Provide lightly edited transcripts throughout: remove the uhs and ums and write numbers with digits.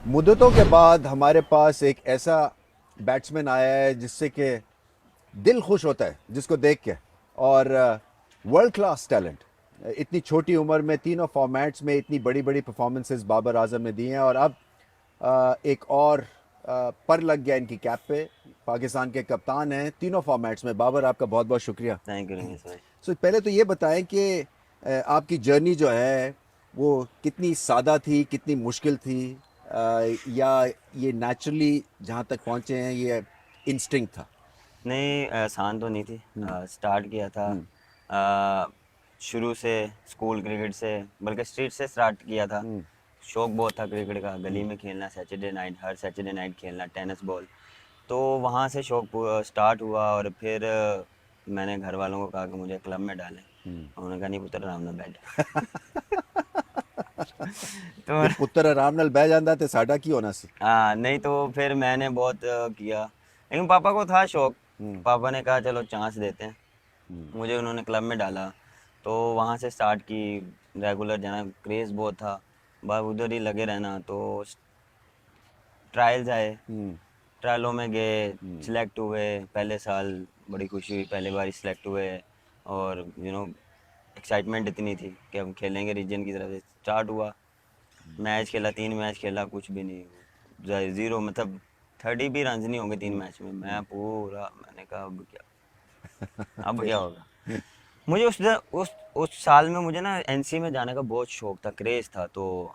मुद्दतों के बाद हमारे पास एक ऐसा बैट्समैन आया है जिससे कि दिल खुश होता है जिसको देख के। और वर्ल्ड क्लास टैलेंट, इतनी छोटी उम्र में तीनों फॉर्मेट्स में इतनी बड़ी बड़ी परफॉर्मेंसेस बाबर आजम ने दी हैं। और अब एक और पर लग गया इनकी कैप पे। पाकिस्तान के कप्तान हैं तीनों फॉर्मेट्स में। बाबर, आपका बहुत बहुत शुक्रिया। थैंक यू रमेश भाई। सो पहले तो ये बताएं कि आपकी जर्नी जो है वो कितनी सादा थी, कितनी मुश्किल थी, या ये नेचुरली जहाँ तक पहुँचे हैं ये इंस्टिंक्ट था? नहीं, आसान तो नहीं थी। स्टार्ट किया था हम्म। शुरू से, स्कूल क्रिकेट से, बल्कि स्ट्रीट से स्टार्ट किया था। हम्म। शौक बहुत था क्रिकेट का, गली हम्म। में खेलना, सैटरडे नाइट, हर सैटरडे नाइट खेलना टेनिस बॉल। तो वहाँ से शौक स्टार्ट हुआ। और फिर मैंने घर वालों को कहा कि मुझे क्लब में डालें। हम्म। उन्होंने कहा नहीं पुत्र, आराम ना बैठ। तो जे पुत्र आराम नाल बह जाता तो साडा की होना सी। हाँ, नहीं तो फिर मैंने बहुत किया, लेकिन पापा को था शौक। हम्म। पापा ने कहा चलो चांस देते हैं। हम्म। मुझे उन्होंने क्लब में डाला, तो वहाँ से स्टार्ट की। रेगुलर जाना, क्रेज़ बहुत था, बस उधर ही लगे रहना। तो ट्रायल्स आए, हम्म। ट्रायलों में गए, हम्म। सिलेक्ट हुए। पहले साल बड़ी खुशी हुई, पहले बार सिलेक्ट हुए। और एक्साइटमेंट इतनी थी कि हम खेलेंगे रीजन की तरफ से। स्टार्ट हुआ, मैच खेला, 3 मैच खेला, कुछ भी नहीं, ज़ीरो, मतलब 30 भी रन नहीं होंगे 3 मैच में। मैं पूरा, मैंने कहा अब फिर क्या होगा। मुझे उस साल में मुझे ना एनसी में जाने का बहुत शौक था, क्रेज़ था। तो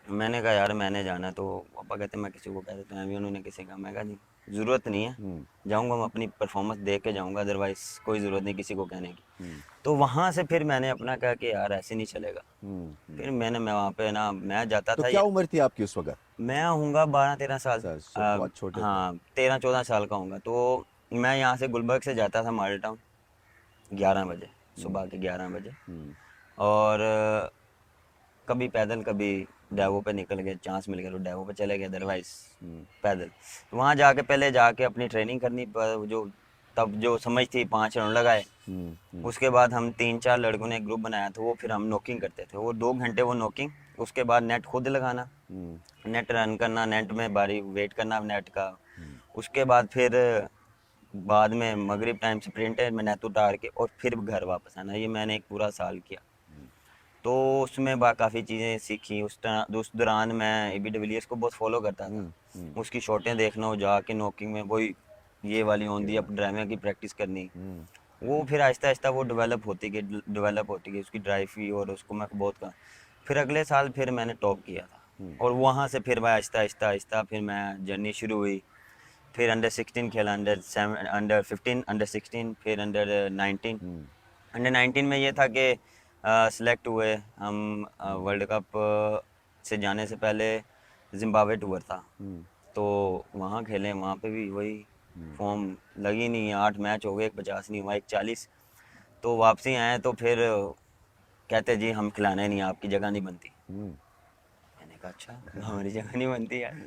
मैंने कहा यार मैंने जाना है। तो पापा कहते मैं किसी को कह देता हूँ, अभी उन्होंने किसी का, मैं कहा नहीं, ज़रूरत नहीं है। हम्म। जाऊँगा, मैं अपनी परफॉर्मेंस दे के जाऊँगा, अदरवाइज़ कोई ज़रूरत नहीं किसी को कहने की। हम्म। तो वहाँ से फिर मैंने अपना कहा कि यार ऐसे नहीं चलेगा। हम्म। फिर मैं वहाँ पे ना, मैं जाता तो था क्या उम्र थी आपकी उस वक्त? मैं होऊंगा 12-13 साल। बहुत छोटे थे। हाँ, 13-14 साल का होऊंगा। तो मैं यहाँ से गुलबर्ग से जाता था मॉडल टाउन 11 बजे, हम्म। सुबह के 11 बजे। हम्म। और कभी पैदल, कभी डेवो पे निकल गए, चांस मिल गया तो डेवो पे चले गए, अदरवाइज हम्म। पैदल। तो वहाँ जाके पहले जाके अपनी ट्रेनिंग करनी, जो तब जो समझ थी, 5 राउंड लगाए। हम्म। हम्म। उसके बाद हम 3-4 लड़कों ने एक ग्रुप बनाया था, वो फिर हम नॉकिंग करते थे, वो 2 घंटे वो नॉकिंग। उसके बाद नेट खुद लगाना, हम्म। नेट रन करना, नेट में बारी वेट करना नेट का। हम्म। उसके बाद फिर बाद में मगरिब टाइम स्प्रिंट में नेट उतार के और फिर घर वापस आना। ये मैंने एक पूरा साल किया। तो उसमें काफ़ी चीज़ें सीखी। उस दौरान मैं एबी डिविलियर्स को बहुत फॉलो करता था। हम्म। हम्म। उसकी शॉटें देखना, हो जाके नॉकिंग में वही ये वाली ऑन दी खेलना। अप ड्राइविंग की प्रैक्टिस करनी। हम्म। वो फिर आहिस्ता आहिस्ता वो डेवलप होती गई उसकी ड्राइव भी। और उसको मैं बहुत कहा, फिर अगले साल फिर मैंने टॉप किया था। हम्म। और वहाँ से फिर मैं आहिस्ता आहिस्ता आहिस्ता फिर मैं जर्नी शुरू हुई। फिर अंडर 16 खेला, अंडर 7, अंडर 15, अंडर 16, फिर अंडर 19। हम्म। अंडर 19 में ये था कि सिलेक्ट हुए हम हम्म। वर्ल्ड कप से जाने से पहले। जिम्बाब्वे टूर था, हम्म। तो वहाँ खेले, वहाँ पे भी वही हम्म। फॉर्म लगी नहीं है। 8 मैच हो गए, एक 50 नहीं हुआ, एक 40। तो वापसी आए तो फिर कहते जी हम खिलाने नहीं, आपकी जगह नहीं बनती। हम्म। मैंने कहा अच्छा, हमारी जगह नहीं बनती यार।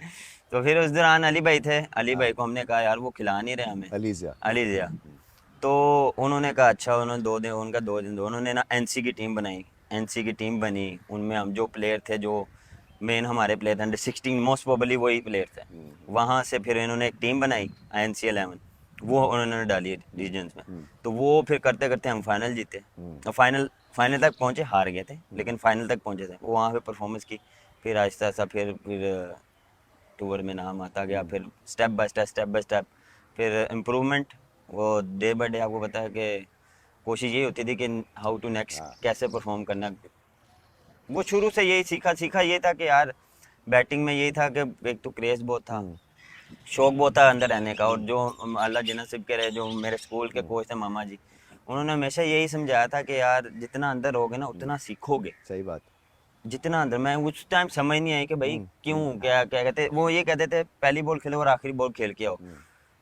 तो फिर उस दौरान अली भाई थे, अली हाँ। भाई को हमने कहा यार वो खिला नहीं रहे हमें। अलीज़ा। अली दिया। तो उन्होंने कहा अच्छा, उन्होंने 2 दिन, उनका 2 दिन दो, उन्होंने ना एनसी की टीम बनाई। एनसी की टीम बनी, उनमें हम जो प्लेयर थे, जो मेन हमारे प्लेयर थे, अंडर 16 मोस्ट प्रोबेबली वही प्लेयर थे। वहाँ से फिर इन्होंने एक टीम बनाई, INC 11, वो उन्होंने डाली रीजन्स में। हम्म। तो वो फिर करते करते हम फाइनल जीते। हम्म। और फाइनल फाइनल तक पहुँचे, हार गए थे हम्म। लेकिन फाइनल तक पहुँचे थे। वो वहाँ पे परफॉर्मेंस की। फिर आहिस्ता आहिस्ता फिर टूर में नाम आता गया। हम्म। फिर स्टेप बाय स्टेप फिर इम्प्रूवमेंट। वो डे बाय डे आपको पता है कि कोशिश यही होती थी कि हाउ टू नेक्स्ट, हाँ। कैसे परफॉर्म करना। वो शुरू से यही सीखा सीखा ये था कि यार बैटिंग में यही था कि एक तो क्रेज बहुत था, हम्म। शौक बहुत था अंदर रहने का। और हम्म। जो अल्लाह जिन्हें नसीब के रहे, जो मेरे स्कूल के हम्म। कोच थे मामा जी, उन्होंने हमेशा यही समझाया था कि यार जितना अंदर रहोगे ना हम्म। उतना सीखोगे। सही बात। जितना अंदर, मैं उस टाइम समझ नहीं आई कि भाई हम्म। क्यों, हम्म। क्या क्या कहते, वो ये कहते थे पहली बॉल खेलो और आखिरी बॉल खेल के आओ। हम्म।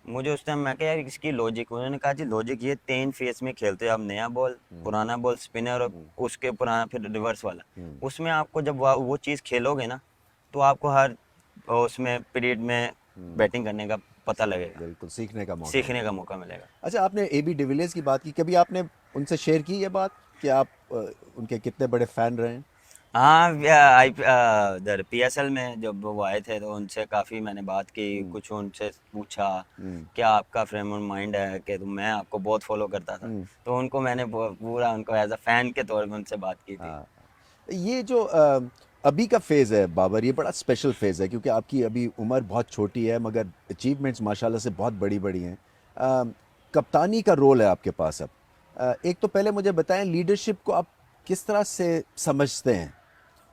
मुझे उस टाइम मैं क्या यार इसकी लॉजिक, उन्होंने कहा जी लॉजिक ये 3 फेस में खेलते हो आप, नया बॉल, हम्म। पुराना बॉल स्पिनर, और हम्म। उसके पुराना फिर रिवर्स वाला। हम्म। उसमें आपको जब वो चीज़ खेलोगे ना, तो आपको हर उसमें पीरियड में हम्म। बैटिंग करने का पता लगेगा, बिल्कुल सीखने का मौका सीखने मिलेगा। का मौका मिलेगा। अच्छा, आपने एबी डिविलियर्स की बात की, कभी आपने उनसे शेयर की ये बात कि आप उनके कितने बड़े फ़ैन रहे हैं? हाँ आई इधर पीएसएल में जब वो आए थे तो उनसे काफ़ी मैंने बात की, कुछ उनसे पूछा क्या आपका फ्रेम ऑफ माइंड है, कि तो मैं आपको बहुत फॉलो करता था, तो उनको मैंने पूरा उनको एज अ फैन के तौर पे उनसे बात की थी। हाँ, ये जो अभी का फेज़ है बाबर, ये बड़ा स्पेशल फेज़ है क्योंकि आपकी अभी उम्र बहुत छोटी है मगर अचीवमेंट्स माशाल्लाह से बहुत बड़ी बड़ी हैं। कप्तानी का रोल है आपके पास अब। एक तो पहले मुझे बताएं लीडरशिप को आप किस तरह से समझते हैं,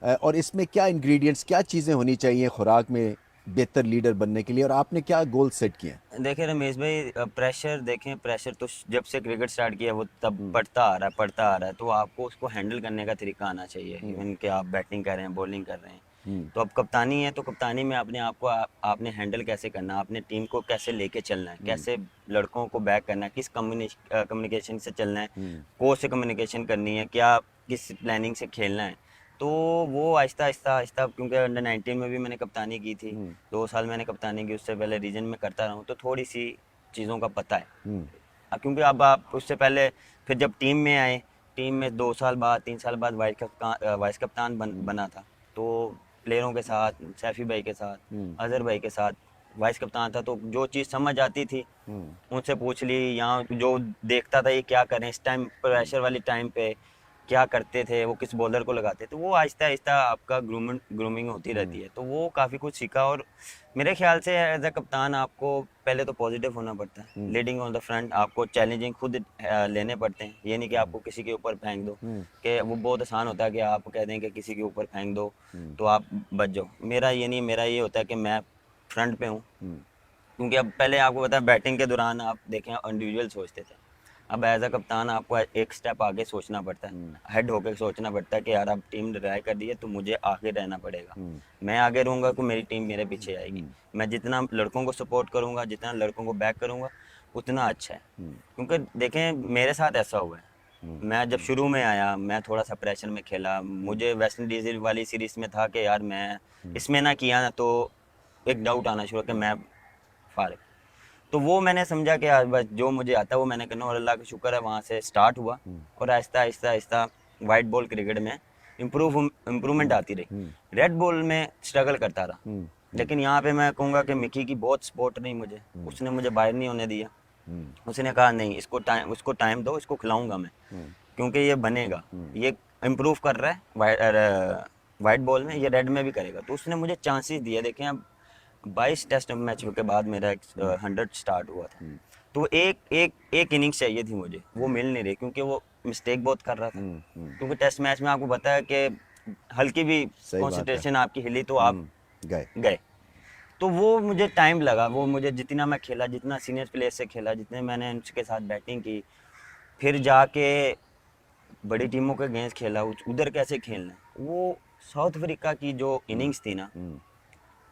और इसमें क्या इंग्रेडिएंट्स, क्या चीज़ें होनी चाहिए खुराक में बेहतर लीडर बनने के लिए, और आपने क्या गोल सेट किए हैं? देखिए रमेश भाई, प्रेशर देखें, प्रेशर तो जब से क्रिकेट स्टार्ट किया वो तब पड़ता आ रहा है, तो आपको उसको हैंडल करने का तरीका आना चाहिए। इवन कि आप बैटिंग कर रहे हैं, बॉलिंग कर रहे हैं, तो अब कप्तानी है, तो कप्तानी में अपने आप को आपने हैंडल कैसे करना है, आपने टीम को कैसे लेके चलना है, कैसे लड़कों को बैक करना है, किस कम्युनिकेशन से चलना है, कोच से कम्युनिकेशन करनी है, क्या किस प्लानिंग से खेलना है। तो वो आहिस्ता आहिस्ता आहिस्ता, क्योंकि अंडर 19 में भी मैंने कप्तानी की थी, 2 साल मैंने कप्तानी की, उससे पहले रीजन में करता रहा हूँ, तो थोड़ी सी चीज़ों का पता है। क्योंकि अब आप उससे पहले फिर जब टीम में आए, टीम में 2 साल बाद 3 साल बाद वाइस कप्तान बना था, तो प्लेयरों के साथ, सैफी भाई के साथ, अजहर भाई के साथ वाइस कप्तान था, तो जो चीज़ समझ आती थी उनसे पूछ ली, यहाँ जो देखता था ये क्या करें इस टाइम प्रेशर वाली टाइम पे, क्या करते थे, वो किस बॉलर को लगाते, तो वो आहिस्ता आहिस्ता आपका ग्रूमिंग होती रहती है, तो वो काफ़ी कुछ सीखा। और मेरे ख्याल से एज अ कप्तान आपको पहले तो पॉजिटिव होना पड़ता है, लीडिंग ऑन द फ्रंट, आपको चैलेंजिंग खुद लेने पड़ते हैं, ये नहीं कि आपको किसी के ऊपर फेंक दो, कि वो बहुत आसान होता है कि आप कह दें कि किसी के ऊपर फेंक दो तो आप बच जाओ। मेरा ये नहीं, मेरा ये होता है कि मैं फ्रंट पे हूँ, क्योंकि अब पहले आपको पता है बैटिंग के दौरान आप देखें इंडिविजुअल सोचते थे, अब एज अ कप्तान आपको एक स्टेप आगे सोचना पड़ता है, हेड होकर सोचना पड़ता है कि यार अब टीम ड्राई कर दी है तो मुझे आगे रहना पड़ेगा, मैं आगे रहूँगा तो मेरी टीम मेरे पीछे आएगी, मैं जितना लड़कों को सपोर्ट करूँगा, जितना लड़कों को बैक करूँगा उतना अच्छा है। क्योंकि देखें मेरे साथ ऐसा हुआ है, मैं जब शुरू में आया मैं थोड़ा सा प्रेशर में खेला, मुझे वेस्ट इंडीज़ वाली सीरीज़ में था कि यार मैं इसमें ना किया ना तो एक डाउट आना शुरू कि मैं फारिग, तो वो मैंने समझा कि यार बस जो मुझे आता है वो मैंने करना, और अल्लाह का शुक्र है वहाँ से स्टार्ट हुआ, और Aahista Aahista Aahista white ball cricket में इम्प्रूवमेंट आती रही, रेड बॉल में स्ट्रगल करता रहा, लेकिन यहाँ पे मैं कहूँगा कि मिकी की बहुत सपोर्ट रही मुझे, उसने मुझे बाहर नहीं होने दिया, उसने कहा नहीं उसको टाइम दो, इसको खिलाऊंगा मैं, क्योंकि ये बनेगा, ये इम्प्रूव कर रहा है वाइट बॉल में, ये रेड में भी करेगा, तो उसने मुझे चांसेस दिए। देखें अब 22 टेस्ट मैच के बाद मेरा 100 स्टार्ट हुआ था, तो एक इनिंग्स चाहिए थी मुझे, वो मिल नहीं रही, क्योंकि वो मिस्टेक बहुत कर रहा था, क्योंकि टेस्ट मैच में आपको पता है कि हल्की भी सही बात है। कंसंट्रेशन आपकी हिली तो आप गए। गए। तो वो मुझे टाइम लगा, वो मुझे जितना मैं खेला, जितना सीनियर प्लेयर से खेला, जितने मैंने उनके साथ बैटिंग की, फिर जाके बड़ी टीमों के अगेंस्ट खेला, उधर कैसे खेलना है, वो साउथ अफ्रीका की जो इनिंग्स थी ना,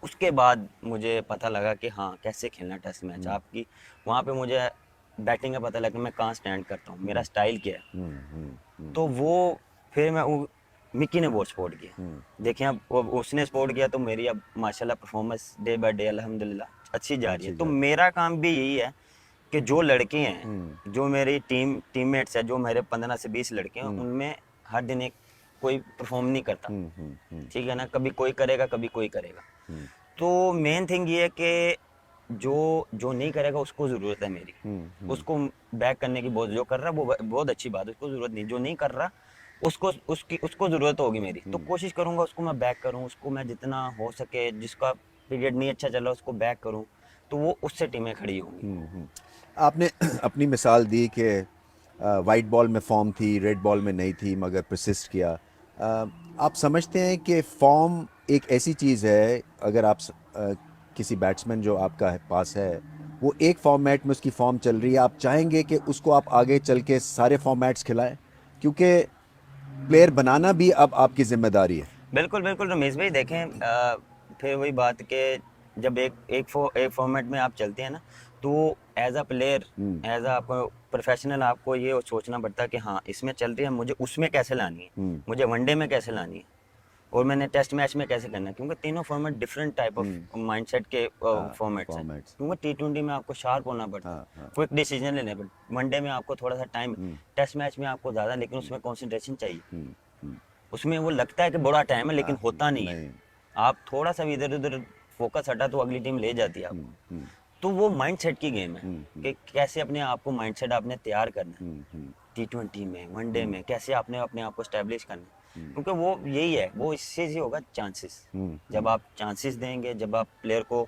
उसके बाद मुझे पता लगा कि हाँ कैसे खेलना टेस्ट मैच आपकी, वहाँ पे मुझे बैटिंग का पता लगा कि मैं कहाँ स्टैंड करता हूँ, मेरा स्टाइल क्या है, तो वो फिर मिक्की ने बहुत सपोर्ट किया। देखिए अब उसने सपोर्ट किया तो मेरी अब माशाल्लाह परफॉर्मेंस डे बाय डे अल्हम्दुलिल्लाह अच्छी जा रही है। तो मेरा काम भी यही है कि जो लड़के हैं, जो मेरी टीममेट्स है, जो मेरे 15 से 20 लड़के हैं, उनमें हर दिन एक कोई परफॉर्म नहीं करता, ठीक है ना, कभी कोई करेगा कभी कोई करेगा, तो मेन थिंग ये है कि जो जो नहीं करेगा उसको ज़रूरत है मेरी, उसको बैक करने की, बहुत जो कर रहा है वो बहुत अच्छी बात है, उसको ज़रूरत नहीं, जो नहीं कर रहा उसको ज़रूरत होगी मेरी, तो कोशिश करूँगा उसको मैं बैक करूँ, उसको मैं जितना हो सके, जिसका पीरियड नहीं अच्छा चल रहा उसको बैक करूँ, तो वो उससे टीमें खड़ी होंगी। आपने अपनी मिसाल दी कि वाइट बॉल में फॉर्म थी, रेड बॉल में नहीं थी, मगर परसिस्ट किया। आप समझते हैं कि फॉर्म एक ऐसी चीज़ है, अगर आप किसी बैट्समैन जो आपका पास है, वो एक फॉर्मेट में उसकी फॉर्म चल रही है, आप चाहेंगे कि उसको आप आगे चल के सारे फॉर्मेट्स खिलाएं, क्योंकि प्लेयर बनाना भी अब आपकी जिम्मेदारी है। बिल्कुल बिल्कुल रमेश भाई, देखें फिर वही बात कि जब एक फॉर्मेट में आप चलते हैं ना, तो as a player, as a आपको प्रोफेशनल, आपको ये सोचना पड़ता है कि हाँ इसमें चल रही है, मुझे उसमें कैसे लानी है, मुझे वनडे में कैसे लानी है, और मैंने टेस्ट मैच में कैसे करना है, क्योंकि तीनों format different type of mindset के हाँ, फॉर्मेट्स हैं। फॉर्मेट्स। क्योंकि T20 में आपको शार्प होना पड़ता है, हाँ, हाँ। क्विक डिसीजन लेने पड़ते, वनडे में आपको थोड़ा सा टाइम, टेस्ट मैच में आपको ज़्यादा, लेकिन उसमें कॉन्सेंट्रेशन चाहिए। उसमें वो लगता है कि बड़ा टाइम है, लेकिन होता नहीं है। नहीं। आप थोड़ा सा भी इधर उधर फोकस हटा तो अगली टीम ले जाती है आपको। तो वो माइंडसेट की गेम है कि कैसे अपने आप को माइंडसेट आपने तैयार करना है, T20 में, वनडे में कैसे आपने अपने आप को स्टैब्लिश करना है। क्योंकि वो यही है, वो इससे ही होगा चांसेस। जब आप चांसेस देंगे, जब आप प्लेयर को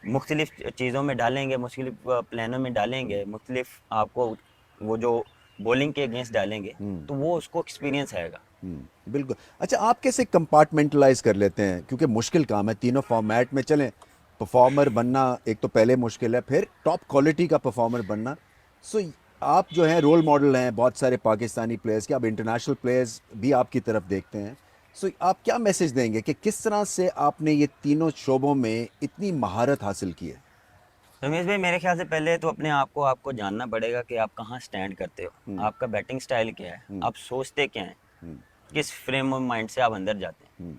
मुख्तलिफ चीज़ों में डालेंगे, मुख्तलिफ प्लानों में डालेंगे, मुख्तलिफ आपको वो जो बॉलिंग के अगेंस्ट डालेंगे, तो वो उसको एक्सपीरियंस आएगा। बिल्कुल। अच्छा, आप कैसे कंपार्टमेंटलाइज कर लेते हैं, क्योंकि मुश्किल काम है तीनों फॉर्मेट में चलें। परफॉर्मर बनना एक तो पहले मुश्किल है, फिर टॉप क्वालिटी का परफॉर्मर बनना। सो आप जो हैं रोल मॉडल हैं बहुत सारे पाकिस्तानी प्लेयर्स के, अब इंटरनेशनल प्लेयर्स भी आपकी तरफ देखते हैं। सो आप क्या मैसेज देंगे कि किस तरह से आपने ये तीनों शोबों में इतनी महारत हासिल की है? रमेश भाई, मेरे ख्याल से पहले तो अपने आप को आपको जानना पड़ेगा कि आप कहाँ स्टैंड करते हो, आपका बैटिंग स्टाइल क्या है, आप सोचते क्या हैं, किस फ्रेम ऑफ माइंड से आप अंदर जाते हैं।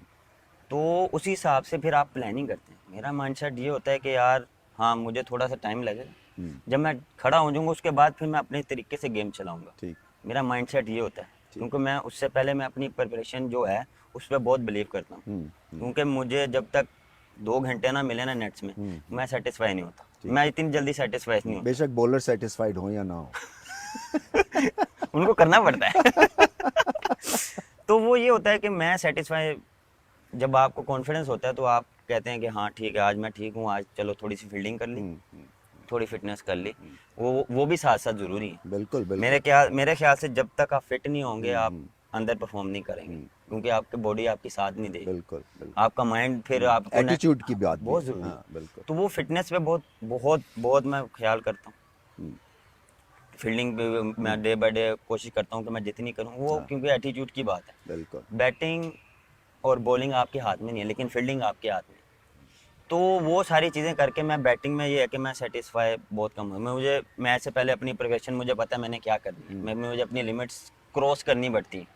तो उसी हिसाब से फिर आप प्लानिंग करते हैं। मेरा माइंडसेट ये होता है कि यार हाँ, मुझे थोड़ा सा टाइम लगेगा, जब मैं खड़ा हो जाऊंगा उसके बाद फिर मैं अपने तरीके से गेम चलाऊंगा। ठीक। मेरा माइंडसेट ये होता है, क्योंकि मैं उससे पहले मैं अपनी प्रिपरेशन जो है उस पर बहुत बिलीव करता हूँ। क्योंकि मुझे जब तक 2 घंटे ना मिले ना नेट्स में, मैं सेटिस्फाई नहीं होता। मैं इतनी जल्दी सेटिस्फाई नहीं होता। बेशक बॉलर सेटिस्फाइड हो या ना हो। उनको करना पड़ता है। तो वो ये होता है कि मैं सेटिस्फाई, जब आपको कॉन्फिडेंस होता है तो आप कहते हैं कि हाँ ठीक है, आज मैं ठीक हूँ, आज चलो थोड़ी सी फील्डिंग कर ली, थोड़ी फिटनेस कर ली। वो भी साथ साथ ज़रूरी है। बिल्कुल बिल्कुल। मेरे ख्याल से जब तक आप फिट नहीं होंगे आप अंदर परफॉर्म नहीं करेंगे, क्योंकि आपकी बॉडी आपकी साथ नहीं देगी। बिल्कुल बिल्कुल। आपका माइंड फिर आपको एटीट्यूड की बात भी बहुत है। ज़रूरी हाँ है। बिल्कुल। तो वो फिटनेस पे बहुत बहुत बहुत मैं ख्याल करता हूँ। फील्डिंग पे मैं डे बाय डे कोशिश करता हूँ कि मैं जितनी करूँ वो, हाँ क्योंकि एटीट्यूड की बात है। बिल्कुल। बैटिंग और बॉलिंग आपके हाथ में नहीं है, लेकिन फील्डिंग आपके हाथ में है। तो वो सारी चीज़ें करके मैं बैटिंग में ये है कि मैं सेटिस्फाई बहुत कम हूँ। मैं मुझे मैच से पहले अपनी प्रिपरेशन मुझे पता है मैंने क्या करनी है। मुझे अपनी लिमिट्स क्रॉस करनी पड़ती है,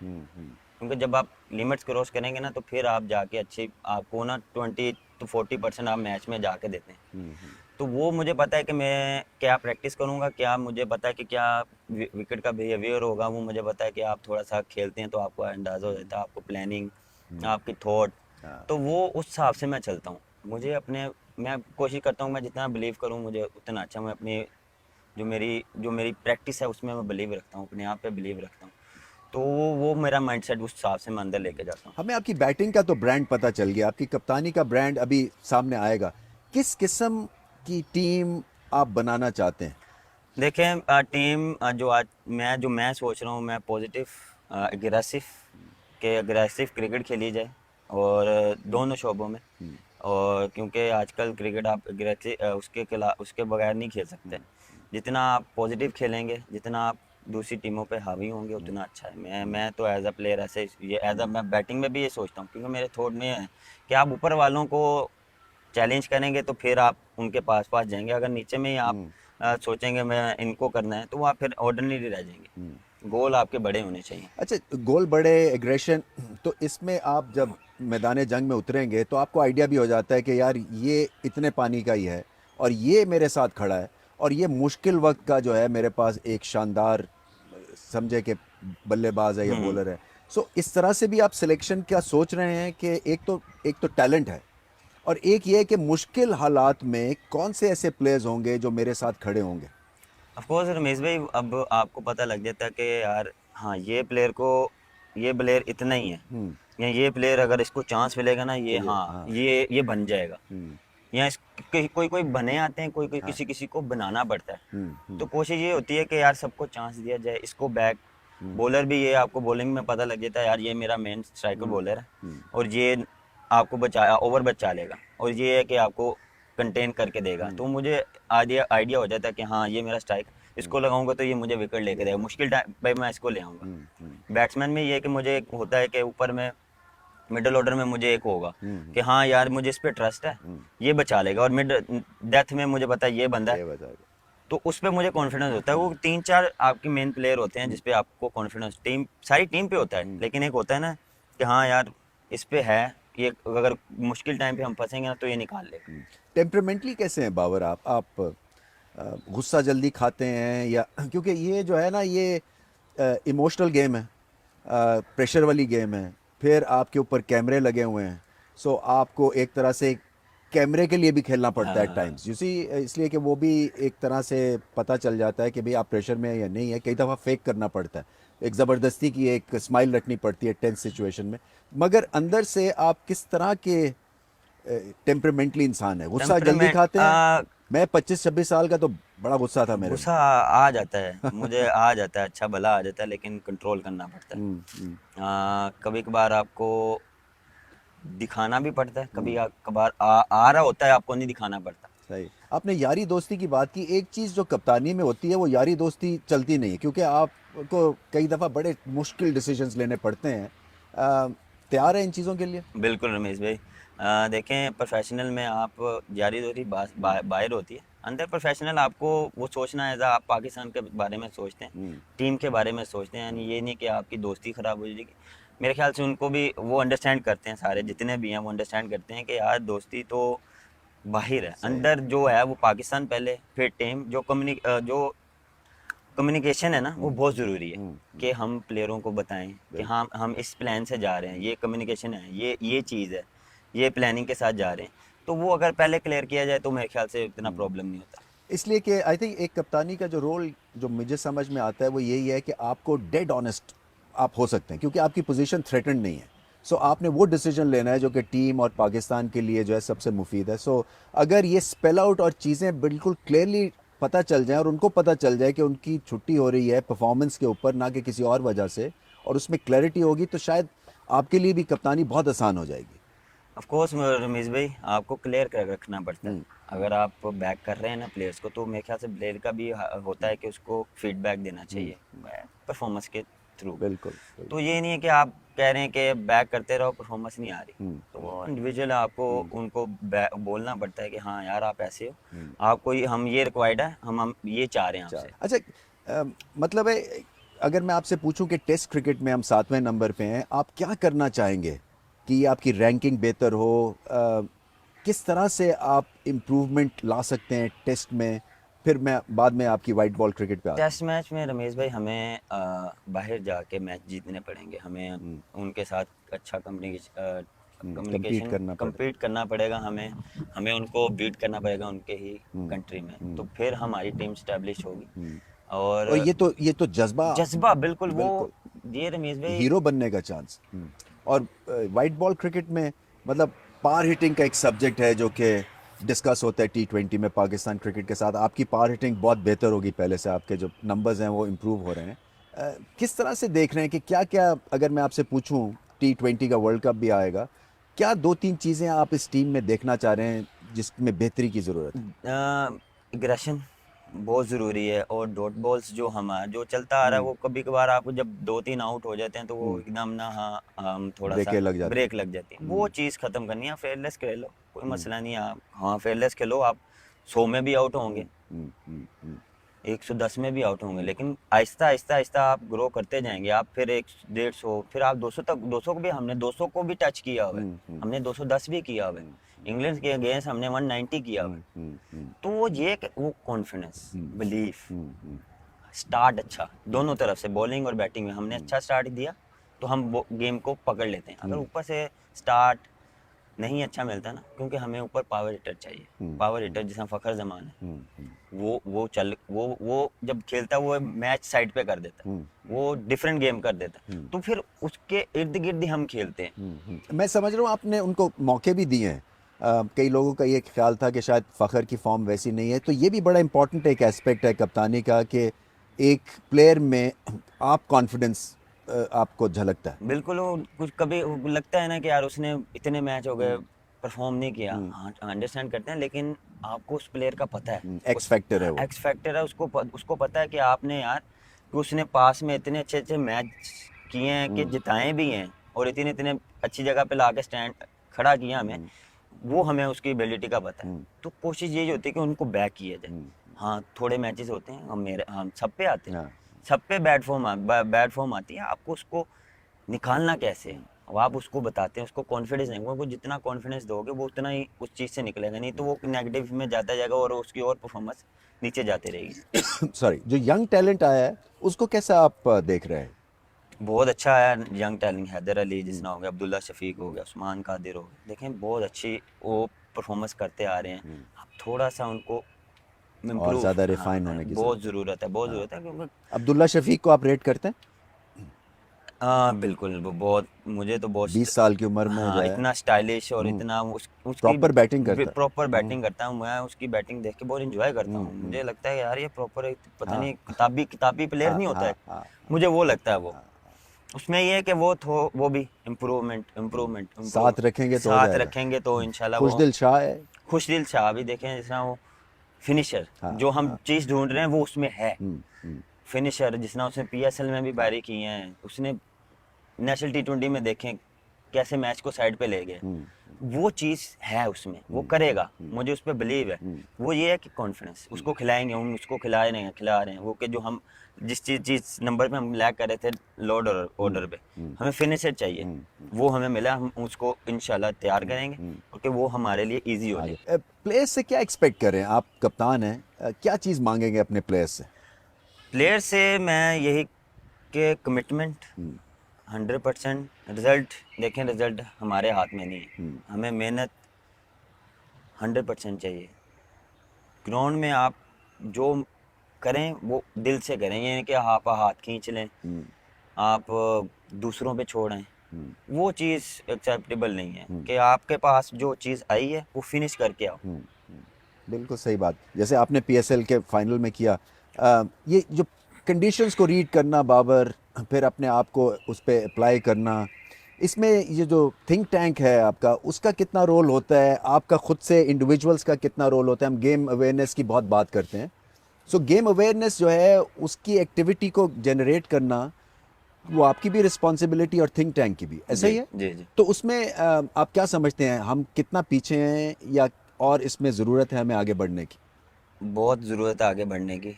क्योंकि जब आप लिमिट्स क्रॉस करेंगे ना तो फिर आप जाके अच्छी, आपको ना 20 to 40% आप मैच में जाके देते हैं। तो वो मुझे पता है कि मैं क्या प्रैक्टिस करूँगा, क्या मुझे पता है कि क्या विकेट का बिहेवियर होगा, वो मुझे पता है कि आप थोड़ा सा खेलते हैं तो आपको अंदाज़ा हो जाता है, आपको प्लानिंग, आपकी थॉट। हाँ तो वो उस हिसाब से मैं चलता हूँ। मुझे अपने, मैं कोशिश करता हूँ मैं जितना बिलीव करूँ मुझे उतना अच्छा। मैं अपनी जो मेरी प्रैक्टिस है उसमें मैं बिलीव रखता हूँ, अपने आप पे बिलीव रखता हूँ। तो वो मेरा माइंडसेट उस हिसाब से मैं अंदर लेके जाता हूँ। हमें आपकी बैटिंग का तो ब्रांड पता चल गया, आपकी कप्तानी का ब्रांड अभी सामने आएगा। किस किस्म की टीम आप बनाना चाहते हैं? देखें, टीम जो मैं सोच रहा हूँ, मैं पॉजिटिव एग्रेसिव के अग्रेसिव क्रिकेट खेली जाए, और दोनों शोबों में। और क्योंकि आजकल क्रिकेट आप एग्रेसिव उसके बगैर नहीं खेल सकते। जितना आप पॉजिटिव खेलेंगे, जितना आप दूसरी टीमों पे हावी होंगे, उतना अच्छा है। मैं तो एज अ प्लेयर ऐसे ये एज अ मैं बैटिंग में भी ये सोचता हूँ, क्योंकि मेरे थॉट में है कि आप ऊपर वालों को चैलेंज करेंगे तो फिर आप उनके पास पास जाएंगे। अगर नीचे में ही आप सोचेंगे मैं इनको करना है, तो आप फिर ऑर्डिनरी रह जाएंगे। गोल आपके बड़े होने चाहिए। अच्छा, गोल बड़े, एग्रेशन, तो इसमें आप जब मैदान जंग में उतरेंगे तो आपको आइडिया भी हो जाता है कि यार ये इतने पानी का ही है, और ये मेरे साथ खड़ा है, और ये मुश्किल वक्त का जो है मेरे पास एक शानदार, समझे कि बल्लेबाज है या हम्म। बॉलर है। सो इस तरह से भी आप सिलेक्शन क्या सोच रहे हैं कि एक तो टैलेंट है, और एक ये है कि मुश्किल हालात में कौन से ऐसे प्लेयर्स होंगे जो मेरे साथ खड़े होंगे? ऑफ कोर्स रमेश भाई, अब आपको पता लग जाता है कि यार हाँ, ये प्लेयर इतना ही है, या ये प्लेयर अगर इसको चांस मिलेगा ना, तो ये ये, हाँ हाँ। ये बन जाएगा। हम्म। या कोई कोई बने आते हैं, कोई कोई हाँ। किसी किसी को बनाना पड़ता है। तो हम्म। कोशिश ये होती है कि यार सबको चांस दिया जाए, इसको बैक बॉलर भी, ये आपको बॉलिंग में पता लग जाता है यार ये मेरा मेन स्ट्राइकर बॉलर है, और ये आपको ओवर बचा लेगा, और ये है कि आपको कंटेन करके देगा। तो मुझे आइडिया आइडिया हो जाता है कि हाँ ये मेरा स्ट्राइक, इसको लगाऊंगा तो ये मुझे विकेट लेके देगा, मुश्किल टाइम पे मैं इसको ले आऊँगा। बैट्समैन में ये है कि मुझे एक होता है कि ऊपर में मिडिल ऑर्डर में मुझे एक होगा कि हाँ यार मुझे इस पे ट्रस्ट है, ये बचा लेगा, और मिड डेथ में मुझे पता है ये बंदा है, ये बताएगा। तो उस पर मुझे कॉन्फिडेंस होता है। वो 3 4 आपके मेन प्लेयर होते हैं जिस पे आपको कॉन्फिडेंस सारी टीम पे होता है, लेकिन एक होता है ना कि हाँ यार इस पे है, ये अगर मुश्किल टाइम पे हम फंसेंगे ना तो ये निकाल लेगा। टेम्परामेंटली कैसे हैं बाबर आप गुस्सा जल्दी खाते हैं या क्योंकि ये जो है ना, ये इमोशनल गेम है, प्रेशर वाली गेम है, फिर आपके ऊपर कैमरे लगे हुए हैं, सो आपको एक तरह से कैमरे के लिए भी खेलना पड़ता है टाइम्स यू सी, इसलिए कि वो भी एक तरह से पता चल जाता है कि भाई आप प्रेशर में हैं या नहीं है। कई दफ़ा फेक करना पड़ता है, एक ज़बरदस्ती की एक स्माइल रखनी पड़ती है टेंस सिचुएशन में, मगर अंदर से आप किस तरह के टेम्परामेंटली इंसान है? गुस्सा जल्दी टेम्परामेंट खाते हैं? मैं 25-26 साल का तो बड़ा गुस्सा था मेरे में। गुस्सा आ जाता है, मुझे आ जाता है, अच्छा भला आ जाता है, लेकिन कंट्रोल करना पड़ता है। हम्म। कभी कभार आपको दिखाना भी पड़ता है, कभी कभार आ रहा होता है, आपको नहीं दिखाना पड़ता। सही। आपने यारी दोस्ती की बात की, एक चीज़ जो कप्तानी में होती है वो यारी दोस्ती चलती नहीं है, क्योंकि आपको कई दफ़ा बड़े मुश्किल डिसीजंस लेने पड़ते हैं। तैयार है इन चीज़ों के लिए? बिल्कुल रमेश भाई, देखें प्रोफेशनल में आप यारी दोस्ती बाहर होती है, अंदर प्रोफेशनल आपको वो सोचना है, आप पाकिस्तान के बारे में सोचते हैं, टीम के बारे में सोचते हैं, यानी ये नहीं कि आपकी दोस्ती ख़राब हो जाएगी। मेरे ख्याल से उनको भी वो अंडरस्टैंड करते हैं, सारे जितने भी हैं वो अंडरस्टैंड करते हैं कि यार दोस्ती तो बाहर है, अंदर जो है वो पाकिस्तान पहले, फिर टीम। जो कम्युनिकेशन है ना वो बहुत ज़रूरी है, कि हम प्लेयरों को बताएं कि हाँ हम इस प्लान से जा रहे हैं, ये कम्युनिकेशन है, ये चीज़ है, ये प्लानिंग के साथ जा रहे हैं। तो वो अगर पहले क्लियर किया जाए तो मेरे ख्याल से इतना प्रॉब्लम नहीं होता। इसलिए कि आई थिंक एक कप्तानी का जो रोल जो मुझे समझ में आता है वो यही है कि आपको डेड ऑनेस्ट आप हो सकते हैं, क्योंकि आपकी पोजीशन थ्रेटन नहीं है। सो आपने वो डिसीजन लेना है जो कि टीम और पाकिस्तान के लिए जो है सबसे मुफीद है। सो अगर ये स्पेल आउट और चीज़ें बिल्कुल क्लियरली पता चल जाए और उनको पता चल जाए कि उनकी छुट्टी हो रही है परफॉर्मेंस के ऊपर, ना कि किसी और वजह से, और उसमें क्लैरिटी होगी, तो शायद आपके लिए भी कप्तानी बहुत आसान हो जाएगी। ऑफ कोर्स रमेश भाई, आपको क्लियर कर रखना पड़ता है। अगर आप बैक कर रहे हैं ना प्लेयर्स को, तो मेरे ख्याल से प्लेयर का भी होता है कि उसको फीडबैक देना चाहिए परफॉर्मेंस के थ्रू। बिल्कुल तो ये नहीं है कि आप कह रहे हैं कि बैक करते रहो, परफॉर्मेंस नहीं आ रही, तो वो इंडिविजुअल आपको उनको बोलना पड़ता है कि हाँ यार आप ऐसे हो, आपको हम ये रिक्वायर्ड है, हम ये चाह रहे हैं आपसे। अच्छा, मतलब है, अगर मैं आपसे पूछूं कि टेस्ट क्रिकेट में हम 7वें नंबर पे हैं, आप क्या करना चाहेंगे कि आपकी रैंकिंग बेहतर हो? किस तरह से आप इम्प्रूवमेंट ला सकते हैं टेस्ट में? फिर मैं बाद में आपकी वाइट बॉल क्रिकेट पे आता टेस्ट मैच में रमेश भाई हमें बाहर जाके मैच जीतने पड़ेंगे, हमें उनके साथ अच्छा हूँ। compete कम्युनिकेशन करना पड़े। कम्पीट करना पड़ेगा, हमें हमें उनको बीट करना पड़ेगा उनके ही कंट्री में, तो फिर हमारी टीम स्टैब्लिश होगी। और और ये तो जज्बा, जज्बा बिल्कुल वो, बिल्कुल ये रमेश भाई हीरो बनने का चांस। और वाइट बॉल क्रिकेट में मतलब पार हिटिंग का एक सब्जेक्ट है जो कि डिस्कस होता है T20 में पाकिस्तान क्रिकेट के साथ। आपकी पार हिटिंग बहुत बेहतर होगी पहले से, आपके जो नंबर्स हैं वो इम्प्रूव हो रहे हैं। किस तरह से देख रहे हैं कि क्या क्या, अगर मैं आपसे पूछूं, T20 का वर्ल्ड कप भी आएगा, क्या 2-3 चीज़ें आप इस टीम में देखना चाह रहे हैं जिसमें बेहतरी की ज़रूरत है? एग्रेशन बहुत ज़रूरी है, और डॉट बॉल्स जो हमारा जो चलता आ रहा है वो कभी कभार आप जब 2-3 आउट हो जाते हैं तो वो एकदम ना, हाँ हम थोड़ा सा ब्रेकें लग जाती हैं। ब्रेक लग जाती है, वो चीज़ ख़त्म करनी है। फेयरलेस खेलो, कोई मसला नहीं है, आप हाँ फेयरलेस खेलो, आप 100 में भी आउट होंगे, 110 में भी आउट होंगे, लेकिन आहिस्ता आहिस्ता आहिस्ता आप ग्रो करते जाएंगे। आप फिर 100, 150, फिर आप 200 तक, 200 को भी हमने 200 को भी टच किया हुआ है, हमने 210 भी किया हुआ है, इंग्लैंड के अगेंस्ट हमने 190 किया हुआ है। तो वो ये वो कॉन्फिडेंस, बिलीफ, स्टार्ट अच्छा दोनों तरफ से, बॉलिंग और बैटिंग में हमने अच्छा स्टार्ट दिया तो हम गेम को पकड़ लेते हैं। अगर ऊपर से स्टार्ट नहीं अच्छा मिलता ना, क्योंकि हमें ऊपर पावर हिटर चाहिए, पावर हिटर जैसा फ़खर जमान है, वो जब खेलता है वो मैच साइड पे कर देता है, वो डिफरेंट गेम कर देता है, तो फिर उसके इर्द गिर्द ही हम खेलते हैं। मैं समझ रहा हूँ आपने उनको मौके भी दिए हैं। कई लोगों का ये ख्याल था कि शायद फ़खर की फॉर्म वैसी नहीं है, तो ये भी बड़ा इंपॉर्टेंट एक एस्पेक्ट है कप्तानी का कि एक प्लेयर में आप कॉन्फिडेंस आपको झलकता है। बिल्कुल, वो कुछ कभी वो लगता है ना कि यार उसने इतने मैच हो गए परफॉर्म नहीं किया, हाँ अंडरस्टैंड करते हैं, लेकिन आपको उस प्लेयर का पता है, एक्स फैक्टर है वो। एक्स फैक्टर है, उसको पता है कि आपने यार, कि उसने पास में इतने अच्छे अच्छे मैच किए हैं कि जिताए भी हैं, और इतने इतने अच्छी जगह पे लाके स्टैंड खड़ा किया हमें, वो हमें उसकी एबिलिटी का पता है। तो कोशिश यही होती है कि उनको बैक किया जाए। हाँ थोड़े मैचेस होते हैं, हम सब पे आते हैं, हाँ। सब पे बैड फॉर्म आती है, आपको उसको निकालना कैसे है, अब आप उसको बताते हैं, उसको कॉन्फिडेंस नहीं, वो जितना कॉन्फिडेंस दोगे वो उतना ही उस चीज़ से निकलेगा, नहीं तो वो नेगेटिव में जाता जाएगा और उसकी और परफॉर्मेंस नीचे जाती रहेगी। सॉरी, जो यंग टैलेंट आया है उसको कैसा आप देख रहे हैं? बहुत अच्छा है यंग टैलेंट, हैदर अली जिसना हो गया, अब्दुल्ला शफीक हो गया, उस्मान कादिर हो गया, देखें बहुत अच्छी वो परफॉर्मेंस करते आ रहे हैं। अब थोड़ा सा उनको और इम्प्रूव, ज़्यादा हाँ रिफाइन होने की बहुत ज़रूरत है। ज़रूरत है, बहुत ज़रूरत है क्योंकि अब्दुल्ला शफीक को आप रेट करते हैं? हाँ बिल्कुल, वो बहुत, मुझे तो बहुत 20 साल की उम्र में जो हाँ, है इतना स्टाइलिश और इतना उसकी प्रॉपर बैटिंग करता है। प्रॉपर बैटिंग करता हूँ मैं, उसकी बैटिंग देख के बहुत इंजॉय करता हूँ। मुझे लगता है यार ये प्रॉपर, पता हाँ नहीं किताबी प्लेयर हाँ नहीं होता हाँ है, हाँ मुझे वो इत- लगता है। वो हाँ, उसमें ये है कि वो भी इम्प्रूवमेंट इम्प्रूवमेंट इम्प्रूव साथ रखेंगे तो हो साथ जाएगा। रखेंगे तो इंशाल्लाह वो खुशदिल शाह है। खुशदिल शाह भी देखें, जैसा वो फिनिशर हाँ जो हम हाँ। चीज़ ढूंढ रहे हैं वो उसमें है। हम्म, हम्म, फिनिशर जिसना उसने पीएसएल में भी हाँ। पारी की हैं, उसने नेशनल टी20 में देखें कैसे मैच को साइड पे ले गए। हम्म, वो चीज़ है उसमें, वो हम्म, करेगा, हम्म, मुझे उस पर बिलीव है। हम्म, वो ये है कि कॉन्फिडेंस, उसको खिलाएंगे हम, उसको खिला रहे हैं, खिला रहे हैं वो, कि जो हम जिस चीज़ नंबर पे हम लैग कर रहे थे लोड ऑर्डर पे, हम्म, हमें फिनिशर चाहिए, हम्म, वो हमें मिला, हम उसको इंशाल्लाह तैयार करेंगे हम्म। और कि वो हमारे लिए ईजी हो जाए। आगे प्लेयर्स से क्या एक्सपेक्ट करें? आप कप्तान हैं, क्या चीज़ मांगेंगे अपने प्लेयर्स से? प्लेयर से मैं यही कि कमिटमेंट, 100%। रिजल्ट देखें, रिजल्ट हमारे हाथ में नहीं है, हमें मेहनत 100% चाहिए। ग्राउंड में आप जो करें वो दिल से करें, ये नहीं कि आप हाथ खींच लें, आप दूसरों पे छोड़ें, वो चीज़ एक्सेप्टेबल नहीं है। कि आपके पास जो चीज़ आई है वो फिनिश करके आओ। बिल्कुल सही बात। जैसे आपने पीएसएल के फाइनल में किया, ये जो कंडीशंस को रीड करना बाबर, फिर अपने आप को उस पर अप्लाई करना, इसमें ये जो थिंक टैंक है आपका, उसका कितना रोल होता है? आपका खुद से इंडिविजुअल्स का कितना रोल होता है? हम गेम अवेयरनेस की बहुत बात करते हैं। सो गेम अवेयरनेस जो है उसकी एक्टिविटी को जनरेट करना, वो आपकी भी रिस्पॉन्सिबिलिटी और थिंक टैंक की भी, ऐसा जी ही है? जी जी। तो उसमें आप क्या समझते हैं, हम कितना पीछे हैं, या और इसमें ज़रूरत है हमें आगे बढ़ने की? बहुत ज़रूरत है आगे बढ़ने की।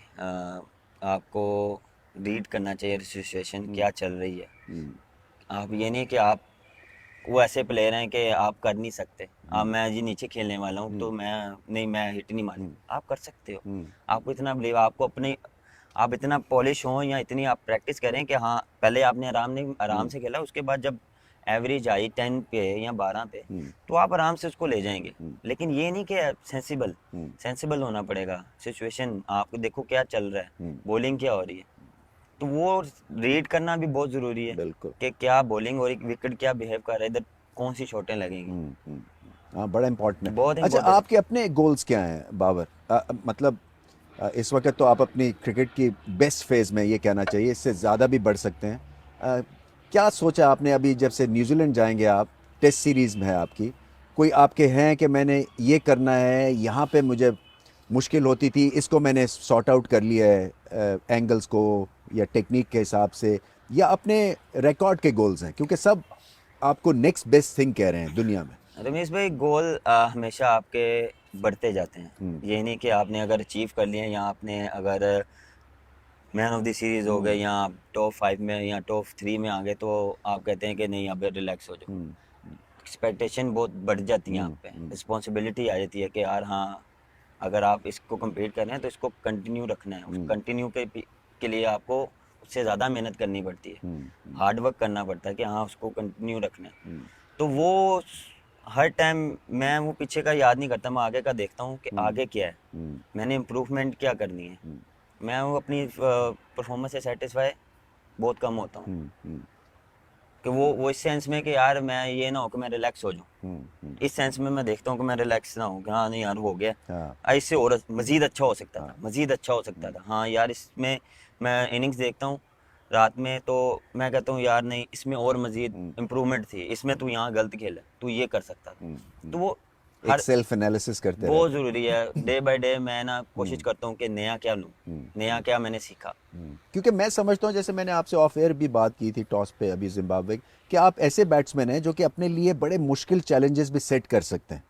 आपको रीड करना चाहिए सिचुएशन क्या चल रही है। आप ये नहीं कि आप वो ऐसे प्लेयर हैं कि आप कर नहीं सकते, आप मैं जी नीचे खेलने वाला हूँ तो मैं नहीं, मैं हिट नहीं मारी, आप कर सकते हो। आपको इतना बिलीव, आपको अपने, आप इतना पॉलिश हो या इतनी आप प्रैक्टिस करें कि हाँ पहले आपने आराम से खेला, उसके बाद जब एवरेज आई 10 पे या 12 पे तो आप आराम से उसको ले जाएंगे। लेकिन ये नहीं कि सेंसिबल सेंसिबल होना पड़ेगा। सिचुएशन आपको देखो क्या चल रहा है, बॉलिंग क्या हो रही है, तो वो रीड करना भी बहुत ज़रूरी है बिल्कुल। कि क्या बॉलिंग और एक विकेट क्या बिहेव कर रहा है, इधर कौन सी शॉटें लगेंगी। हाँ, बड़ा इम्पोर्टेंट है। बहुत अच्छा, इंपॉर्टेंट। आपके अपने गोल्स क्या हैं बाबर? मतलब इस वक्त तो आप अपनी क्रिकेट की बेस्ट फेज़ में, ये कहना चाहिए, इससे ज़्यादा भी बढ़ सकते हैं। क्या सोचा आपने अभी जब से न्यूजीलैंड जाएंगे आप? टेस्ट सीरीज़ में है आपकी, कोई आपके हैं कि मैंने ये करना है, यहाँ पे मुझे मुश्किल होती थी, इसको मैंने सॉर्ट आउट कर लिया है, एंगल्स को या टेक्निक के हिसाब से, या अपने रिकॉर्ड के गोल्स हैं? क्योंकि सब आपको नेक्स्ट बेस्ट थिंग कह रहे हैं दुनिया में। रमेश भाई, गोल हमेशा आपके बढ़ते जाते हैं। ये नहीं कि आपने अगर अचीव कर लिए या आपने अगर मैन ऑफ द सीरीज हो गए या आप टॉप 5 में या टॉप 3 में आ गए तो आप कहते हैं कि नहीं अब रिलैक्स हो जाओ। एक्सपेक्टेशन बहुत बढ़ जाती है आप पे, रिस्पॉन्सिबिलिटी आ जाती है कि यार हाँ, अगर आप इसको compete कर रहे हैं तो इसको कंटिन्यू रखना है। उस कंटिन्यू के लिए आपको उससे ज़्यादा मेहनत करनी पड़ती है, हार्ड वर्क करना पड़ता है कि हाँ उसको कंटिन्यू रखना है। तो वो हर टाइम मैं वो पीछे का याद नहीं करता, मैं आगे का देखता हूँ कि आगे क्या है, मैंने इम्प्रूवमेंट क्या करनी है। मैं वो अपनी परफॉर्मेंस से सेटिस्फाई बहुत कम होता हूँ कि वो इस सेंस में कि यार मैं ये ना हो कि मैं रिलैक्स हो जाऊँ। इस सेंस में मैं देखता हूँ कि मैं रिलैक्स ना हूँ कि हाँ नहीं यार हो गया, हाँ इससे और मज़ीद अच्छा हो सकता था, मज़ीद अच्छा हो सकता था। हाँ यार, इसमें मैं इनिंग्स देखता हूँ रात में तो मैं कहता हूँ यार नहीं, इसमें और मज़ीद इम्प्रूवमेंट थी, इसमें तू यहाँ गलत खेला, तू ये कर सकता था। तो वो एक हर सेल्फ एनालिसिस करते बहुत रहते ज़रूरी है। डे बाय डे मैं ना कोशिश करता हूँ कि नया क्या लूँ, नया क्या मैंने सीखा। हैं। क्योंकि मैं समझता हूँ, जैसे मैंने आपसे ऑफ एयर भी बात की थी टॉस पे अभी जिम्बाब्वे, कि आप ऐसे बैट्समैन हैं जो कि अपने लिए बड़े मुश्किल चैलेंजेस भी सेट कर सकते हैं,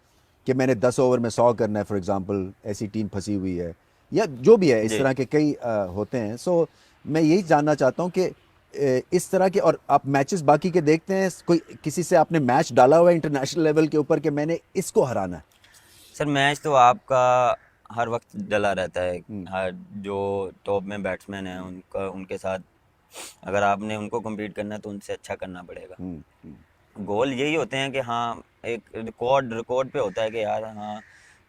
कि मैंने 10 ओवर में 100 करना है फॉर एग्जांपल, ऐसी टीम फंसी हुई है या जो भी है, इस जी तरह जी। के कई होते हैं। सो मैं यही जानना चाहता हूँ कि इस तरह के, और आप मैचेस बाकी के देखते हैं, कोई किसी से आपने मैच डाला हुआ है इंटरनेशनल लेवल के ऊपर कि मैंने इसको हराना है? सर मैच तो आपका हर वक्त डला रहता है, हर जो टॉप में बैट्समैन हैं उनका, उनके साथ अगर आपने उनको कम्पीट करना है तो उनसे अच्छा करना पड़ेगा। हम्म। गोल यही होते हैं कि हाँ, एक रिकॉर्ड पे होता है कि यार हाँ,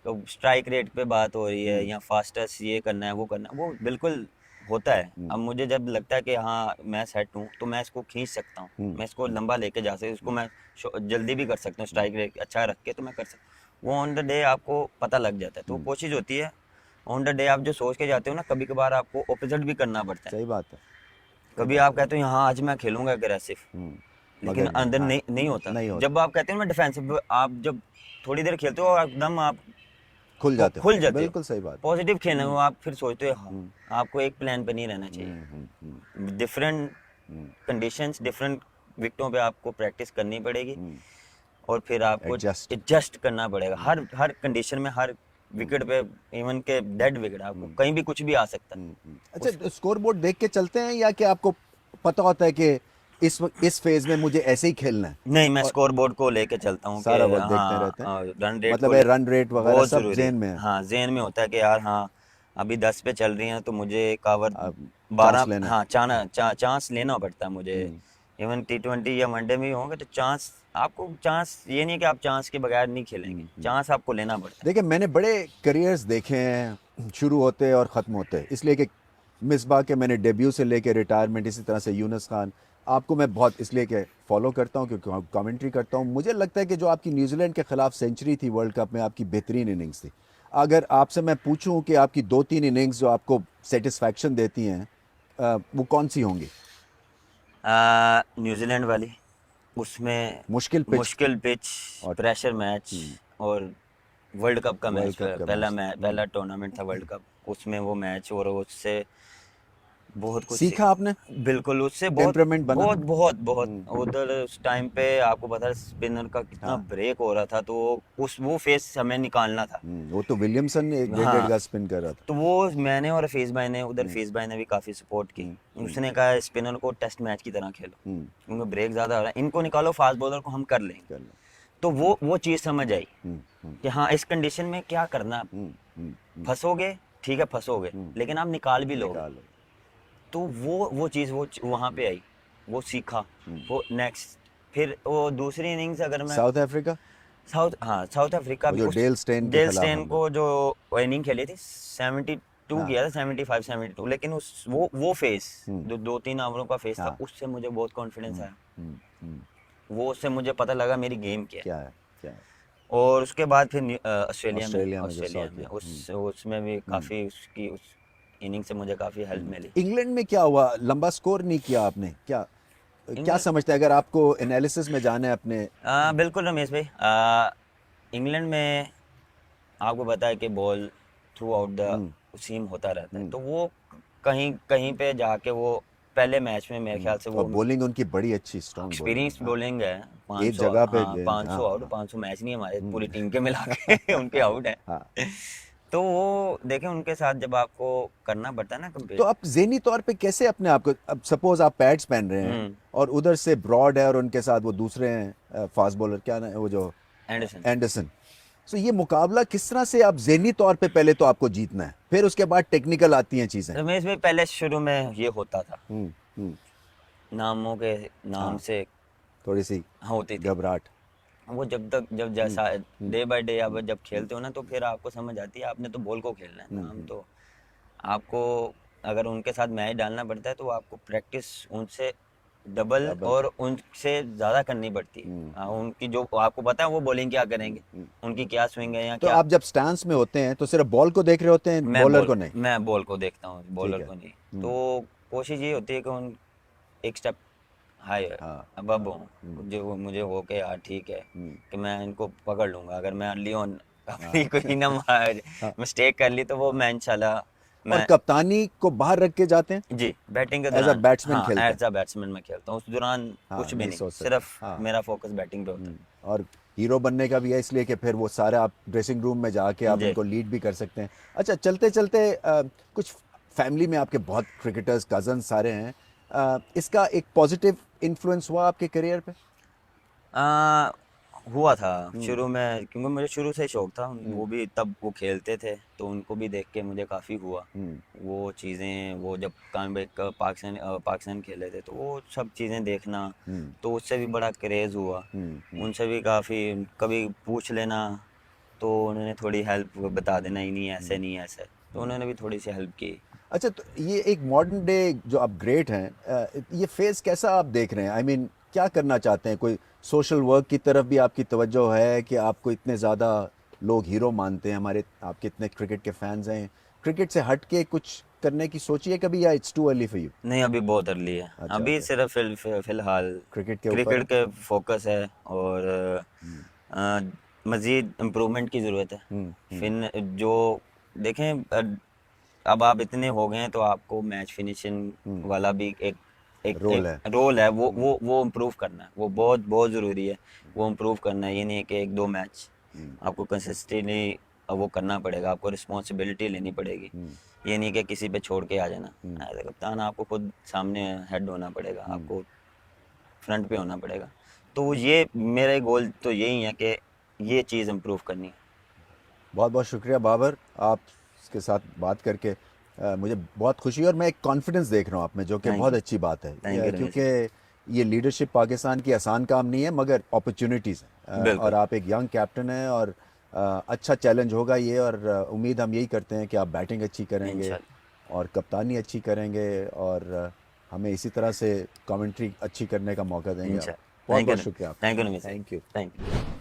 तो स्ट्राइक रेट पे बात हो रही है या फास्टेस्ट ये करना है वो करना है, वो बिल्कुल होता है। अब मुझे जब लगता है कि हाँ मैं सेट हूँ तो मैं इसको खींच सकता हूँ, मैं इसको लंबा लेके जा सकता हूँ, इसको मैं जल्दी भी कर सकता हूँ, स्ट्राइक रेट अच्छा रख के तो मैं कर सकता हूँ। वो ऑन द डे आपको पता लग जाता है। तो कोशिश होती है ऑन द डे आप जो सोच के जाते हो ना, कभी कभार आपको ऑपोजिट भी करना पड़ता है। सही बात है। कभी आप कहते हो हाँ आज मैं खेलूंगा अग्रेसिव, लेकिन मगर नहीं, अंदर हाँ, नहीं होता। नहीं होता। जब आप कहते हो मैं डिफेंसिव, आप जब थोड़ी देर खेलते हो और एकदम आप खुल जाते हो, खुल जाते हो, बिल्कुल सही बात है। पॉजिटिव खेलने में आप फिर सोचते हो हाँ, आपको एक प्लान पे नहीं रहना चाहिए। डिफरेंट कंडीशंस, डिफरेंट विकेटों पे आपको प्रैक्टिस करनी पड़ेगी और फिर आपको एडजस्ट। एडजस्ट करना पड़ेगा हर हर कंडीशन में, हर विकेट पे। इवन के डेड विकेट आपको कहीं भी कुछ भी आ सकता है। अच्छा, स्कोर बोर्ड देख के चलते हैं या कि आपको पता होता है कि इस फेज में मुझे ऐसे ही खेलना है? नहीं, मैं और स्कोर बोर्ड को लेके चलता हूँ कि सारा वक्त देखते रहते हैं, हाँ, रन रेट मतलब को है रन रेट वगैरह बहुत सब ज़रूरी। जेन में है। हाँ, जेन में होता है कि यार हाँ, अभी 10 पे चल रही हैं तो मुझे कावर अब 12, चांस लेना है। हाँ चांस लेना पड़ता है मुझे। इवन T20 या वनडे में भी होंगे तो चांस, आपको चांस, ये नहीं कि आप चांस के बगैर नहीं खेलेंगे, चांस आपको लेना पड़ता देखिए, मैंने बड़े करियर्स देखे हैं शुरू होते और ख़त्म होते, इसलिए कि मिसबा के मैंने डेब्यू से लेके रिटायरमेंट, इसी तरह से यूनुस खान, आपको मैं बहुत इसलिए कि फॉलो करता हूँ क्योंकि कमेंट्री करता हूँ। मुझे लगता है कि जो आपकी न्यूजीलैंड के ख़िलाफ़ सेंचुरी थी वर्ल्ड कप में, आपकी बेहतरीन इनिंग्स थी। अगर आपसे मैं पूछूं कि आपकी 2-3 इनिंग्स जो आपको सेटिस्फैक्शन देती हैं, वो कौन सी होंगी? है। न्यूजीलैंड वाली, उसमें मुश्किल पिच थी मुश्किल पिच, और प्रेशर मैच, और वर्ल्ड कप का वर्ल्ड मैच, कप का मैच था। पहला टूर्नामेंट था वर्ल्ड कप, उसमें वो मैच, और उससे बहुत कुछ सीखा आपने? बिल्कुल उससे बहुत टेम्परामेंट बना? बहुत बहुत बहुत उधर उस टाइम पे आपको पता है स्पिनर का कितना हाँ। ब्रेक हो रहा था, तो उस वो फेस हमें निकालना था। वो तो विलियमसन ने 1.5 हाँ, का स्पिन कर रहा था। तो वो मैंने और फेस भाई ने, उधर फेस भाई ने भी काफ़ी सपोर्ट की। उसने कहा स्पिनर को टेस्ट मैच की तरह खेलो, क्योंकि ब्रेक ज़्यादा हो रहा है, इनको निकालो, फास्ट बॉलर को हम कर लेंगे। कर लो। तो वो चीज़ समझ आई कि हाँ इस कंडीशन में क्या करना, फंसोगे ठीक है, फंसोगे लेकिन आप निकाल भी लोगे। निकालो। तो वो चीज़ वहाँ पे आई, वो सीखा। वो नेक्स्ट, फिर वो दूसरी इनिंग्स अगर मैं साउथ अफ्रीका, साउथ अफ्रीका वो भी, जो उस डेल स्टेन के डेल खिलाफ स्टेन हमने। को जो इनिंग खेली थी 72 हाँ। किया था, 75 72, लेकिन उस वो फेस जो 2-3 ओवरों का फेस था, हाँ। उससे मुझे बहुत कॉन्फिडेंस आया। हम्म, हम्म, वो उससे मुझे पता लगा मेरी गेम क्या है। क्या है, क्या है? और उसके बाद फिर ऑस्ट्रेलिया में जो सौ ऑस्ट्रेलिया में किया। उसमें भी काफ़ी उसकी उस इनिंग से मुझे काफ़ी हेल्प मिली। इंग्लैंड में क्या हुआ, लंबा स्कोर नहीं किया आपने क्या? क्या इंग्लैंड, समझते हैं, अगर आपको एनालिसिस में जाना है अपने? बिल्कुल रमेश भाई, इंग्लैंड में आपको पता है कि बॉल थ्रू आउट द सीम होता रहता है, तो वो कहीं कहीं पे जाके वो पहले मैच में मेरे ख्याल से और वो बॉलिंग उनकी बड़ी अच्छी, स्ट्रांग बॉलिंग एक्सपीरियंस है। हाँ, बॉलिंग है। एक 500, जगह पे हाँ, 500 हाँ, आउट, हाँ। 500 मैच नहीं हमारे पूरी टीम के मिला के उनके आउट है। हाँ। तो वो देखें उनके साथ जब आपको करना पड़ता है ना तो कंपेयर। आप ज़हनी तौर पे कैसे अपने आप को, अब सपोज आप पैड्स पहन रहे हैं हम्म। और उधर से ब्रॉड है और उनके साथ वो दूसरे हैं फास्ट बॉलर, क्या ना वो जो एंडरसन। एंडरसन, तो ये मुकाबला किस तरह से आप ज़हनी तौर पे पहले तो आपको जीतना है, फिर उसके बाद टेक्निकल आती हैं चीज़ें? रमेश भाई पहले शुरू में ये होता था, हम्म, हम्म, नामों के नाम हाँ, से थोड़ी सी होती थी। घबराहट। वो जब जैसा डे बाय डे आप जब खेलते हो ना, तो फिर आपको समझ आती है आपने तो बॉल को खेलना है ना, हम तो आपको अगर उनके साथ मैच डालना पड़ता है तो आपको प्रैक्टिस उनसे डबल डबल। और उनसे ज़्यादा करनी पड़ती है। उनकी जो आपको पता है वो बॉलिंग क्या करेंगे, उनकी क्या स्विंग है या तो क्या। आप जब स्टांस में होते हैं तो सिर्फ बॉल को देख रहे होते हैं, बॉलर को नहीं? मैं बॉल को देखता हूँ, ठीक बॉलर है। को नहीं। तो कोशिश ये होती है कि उन एक स्टेप हाई हाँ। अब हूँ, जो मुझे हो के यार ठीक है कि मैं इनको पकड़ लूंगा। अगर मैं लियोन अपनी कोई ना हाँ। मिस्टेक कर ली तो वो मैं इंशाल्लाह और मैं, कप्तानी को बाहर रख के जाते हैं? जी, बैटिंग के एज अ दौरान, बैट्समैन हाँ, खेलते हैं? एज अ बैट्समैन मैं खेलता हूँ, उस दौरान हाँ, कुछ भी नहीं नहीं, सोच सकते। सिर्फ हाँ। मेरा फोकस बैटिंग पे होता और हीरो बनने का भी है, इसलिए कि फिर वो सारे आप ड्रेसिंग रूम में जाके है आप जी। उनको लीड भी कर सकते हैं। अच्छा, चलते चलते कुछ फैमिली में आपके बहुत क्रिकेटर्स कजन सारे हैं, इसका एक पॉजिटिव इन्फ्लुएंस हुआ आपके करियर पे? हुआ था शुरू में, क्योंकि मुझे शुरू से ही शौक था। वो भी तब वो खेलते थे तो उनको भी देख के मुझे काफ़ी हुआ वो चीज़ें। वो जब कामबैक पाकिस्तान खेले थे तो वो सब चीज़ें देखना, तो उससे भी बड़ा क्रेज़ हुआ। उनसे भी काफ़ी कभी पूछ लेना तो उन्होंने थोड़ी हेल्प बता देना, ही नहीं ऐसे नहीं ऐसे, तो उन्होंने भी थोड़ी सी हेल्प की। अच्छा, तो ये एक मॉडर्न डे जो आप ग्रेट हैं, ये फेज़ कैसा आप देख रहे हैं? आई मीन क्या करना चाहते हैं? कोई सोशल वर्क की तरफ भी आपकी तवज्जो है कि आपको इतने ज़्यादा लोग हीरो मानते हैं, हमारे आपके इतने क्रिकेट के फैंस हैं, क्रिकेट से हट के कुछ करने की सोचिए कभी, या it's too early for you? नहीं, अभी बहुत अर्ली है। अच्छा, अभी ओके। सिर्फ फिलहाल क्रिकेट के ऊपर क्रिकेट है। के फोकस है, और अ, मज़ीद इम्प्रूवमेंट की ज़रूरत है। फिर जो देखें, अब आप इतने हो गए हैं तो आपको मैच फिनिशिंग वाला भी एक एक रोल एक है। रोल है, वो इम्प्रूव करना है। वो बहुत बहुत ज़रूरी है, वो इम्प्रूव करना है। ये नहीं है कि एक दो मैच, आपको कंसिस्टेंटली वो करना पड़ेगा, आपको रिस्पॉन्सिबिलिटी लेनी पड़ेगी। ये नहीं कि किसी पे छोड़ के आ जाना। एज ए कप्तान आपको खुद सामने हेड होना पड़ेगा, आपको फ्रंट पे होना पड़ेगा। तो ये मेरे गोल तो यही है कि ये चीज़ इम्प्रूव करनी है। बहुत बहुत शुक्रिया बाबर, आपके साथ बात करके मुझे बहुत खुशी है, और मैं एक कॉन्फिडेंस देख रहा हूँ आप में, जो कि थैंक बहुत यू। अच्छी बात है। थैंक यू रमेश क्योंकि ये लीडरशिप पाकिस्तान की आसान काम नहीं है, मगर अपॉर्चुनिटीज़ हैं, भाई। और बिल्कुल। आप एक यंग कैप्टन हैं, और अच्छा चैलेंज होगा ये, और उम्मीद हम यही करते हैं कि आप बैटिंग अच्छी करेंगे इंशाल्लाह। और कप्तानी अच्छी करेंगे, और हमें इसी तरह से कमेंट्री अच्छी करने का मौका देंगे आप। इंशाल्लाह। बहुत थैंक यू। बहुत शुक्रिया थैंक आपका। यू रमेश भाई। Thank you. Thank you.